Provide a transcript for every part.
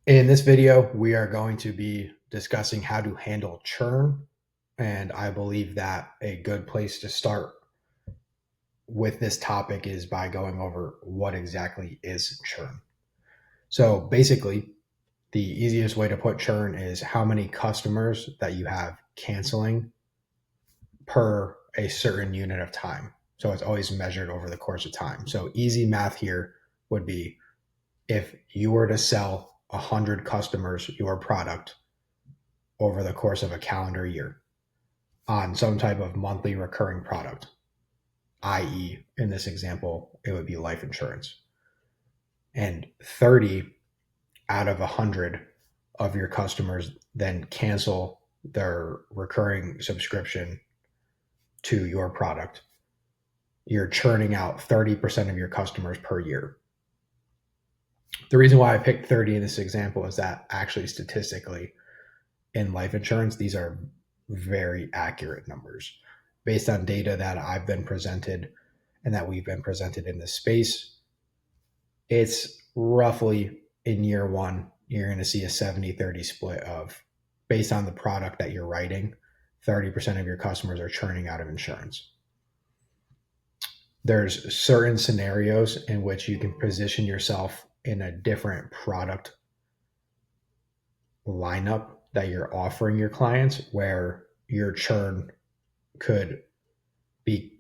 In this video, we are going to be discussing how to handle churn. And I believe that a good place to start with this topic is by going over what exactly is churn. So basically, the easiest way to put churn is how many customers that you have canceling per a certain unit of time. So it's always measured over the course of time. So easy math here would be if you were to sell 100 customers your product over the course of a calendar year on some type of monthly recurring product, i.e., in this example, it would be life insurance. And 30 out of 100 of your customers then cancel their recurring subscription to your product. You're churning out 30% of your customers per year. The reason why I picked 30 in this example is that actually statistically in life insurance, these are very accurate numbers based on data that I've been presented and that we've been presented in this space. It's roughly in year one, you're going to see a 70-30 split of based on the product that you're writing, 30% of your customers are churning out of insurance. There's certain scenarios in which you can position yourself in a different product lineup that you're offering your clients where your churn could be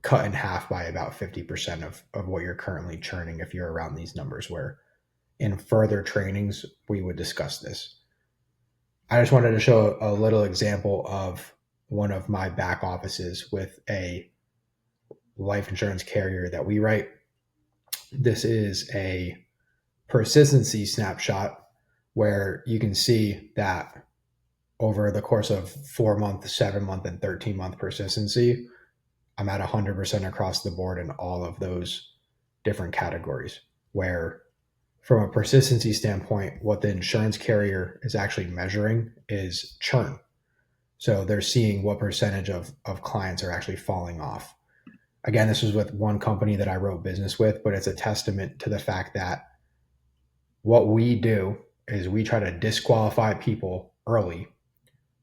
cut in half by about 50% of what you're currently churning if you're around these numbers, where in further trainings we would discuss this. I just wanted to show a little example of one of my back offices with a life insurance carrier that we write. This is a persistency snapshot where you can see that over the course of 4-month, 7-month, and 13-month persistency, I'm at 100% across the board in all of those different categories. Where, from a persistency standpoint, what the insurance carrier is actually measuring is churn. So they're seeing what percentage of clients are actually falling off. Again, this was with one company that I wrote business with, but it's a testament to the fact that what we do is we try to disqualify people early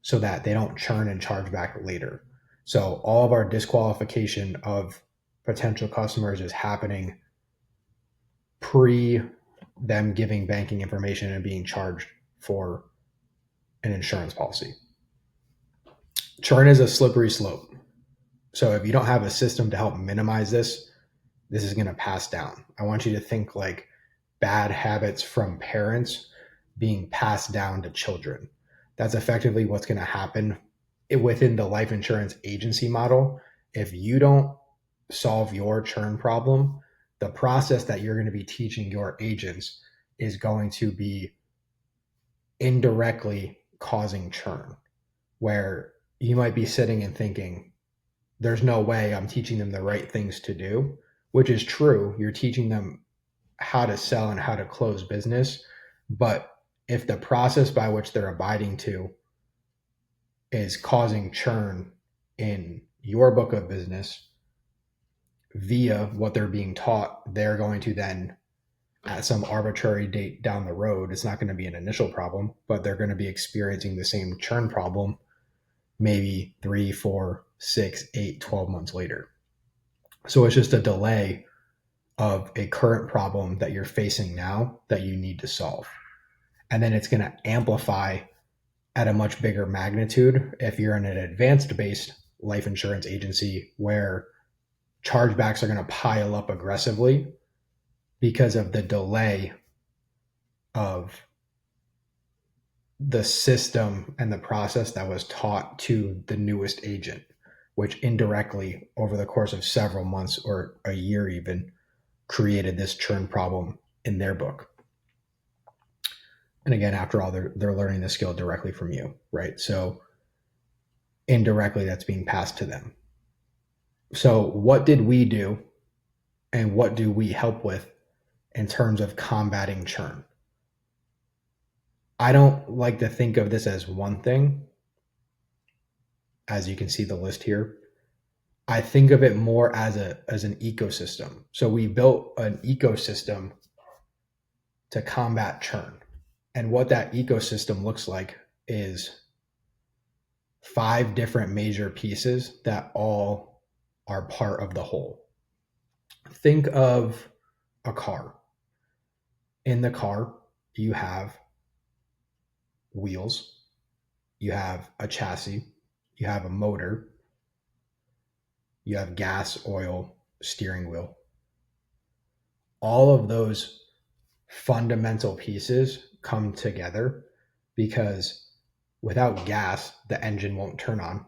so that they don't churn and charge back later. So all of our disqualification of potential customers is happening pre them giving banking information and being charged for an insurance policy. Churn is a slippery slope. So if you don't have a system to help minimize this, this is going to pass down. I want you to think like bad habits from parents being passed down to children. That's effectively what's going to happen within the life insurance agency model. If you don't solve your churn problem, the process that you're going to be teaching your agents is going to be indirectly causing churn, where you might be sitting and thinking, there's no way I'm teaching them the right things to do, which is true. You're teaching them how to sell and how to close business. But if the process by which they're abiding to is causing churn in your book of business via what they're being taught, they're going to then, at some arbitrary date down the road, it's not going to be an initial problem, but they're going to be experiencing the same churn problem maybe 3, 4, 6, 8, 12 months later. So it's just a delay of a current problem that you're facing now that you need to solve. And then it's going to amplify at a much bigger magnitude if you're in an advanced based life insurance agency where chargebacks are going to pile up aggressively because of the delay of the system and the process that was taught to the newest agent, which indirectly over the course of several months or a year even created this churn problem in their book. And again, after all, they're learning the skill directly from you, right? So indirectly, that's being passed to them. So what did we do and what do we help with in terms of combating churn? I don't like to think of this as one thing. As you can see the list here, I think of it more as an ecosystem. So we built an ecosystem to combat churn. And what that ecosystem looks like is 5 different major pieces that all are part of the whole. Think of a car. In the car, you have wheels, you have a chassis, you have a motor, you have gas, oil, steering wheel. All of those fundamental pieces come together because without gas, the engine won't turn on.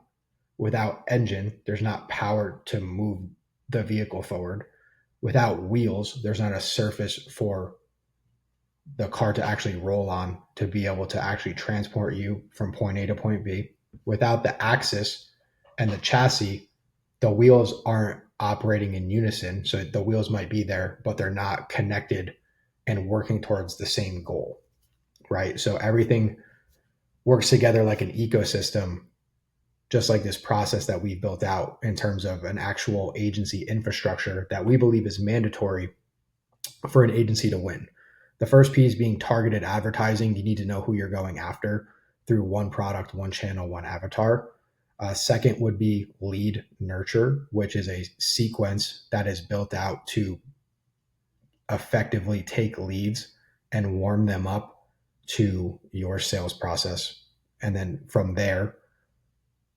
Without engine, there's not power to move the vehicle forward. Without wheels, there's not a surface for the car to actually roll on to be able to actually transport you from point A to point B. Without the axis and the chassis, the wheels aren't operating in unison. So the wheels might be there, but they're not connected and working towards the same goal, right? So everything works together like an ecosystem, just like this process that we've built out in terms of an actual agency infrastructure that we believe is mandatory for an agency to win. The first piece being targeted advertising. You need to know who you're going after through one product, one channel, one avatar. Second would be lead nurture, which is a sequence that is built out to effectively take leads and warm them up to your sales process. And then from there,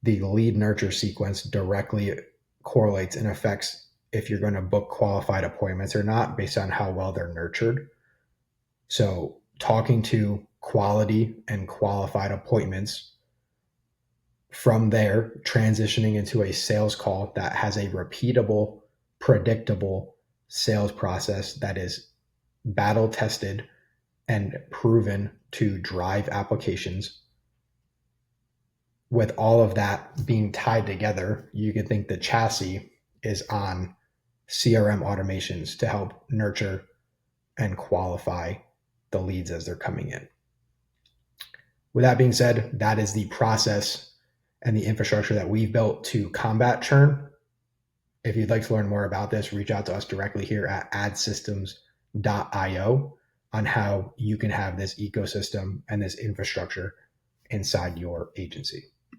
the lead nurture sequence directly correlates and affects if you're going to book qualified appointments or not based on how well they're nurtured. So talking to quality and qualified appointments, from there transitioning into a sales call that has a repeatable, predictable sales process that is battle tested and proven to drive applications. With all of that being tied together, you can think the chassis is on CRM automations to help nurture and qualify the leads as they're coming in. With that being said, that is the process and the infrastructure that we've built to combat churn. If you'd like to learn more about this, reach out to us directly here at adsystems.io on how you can have this ecosystem and this infrastructure inside your agency.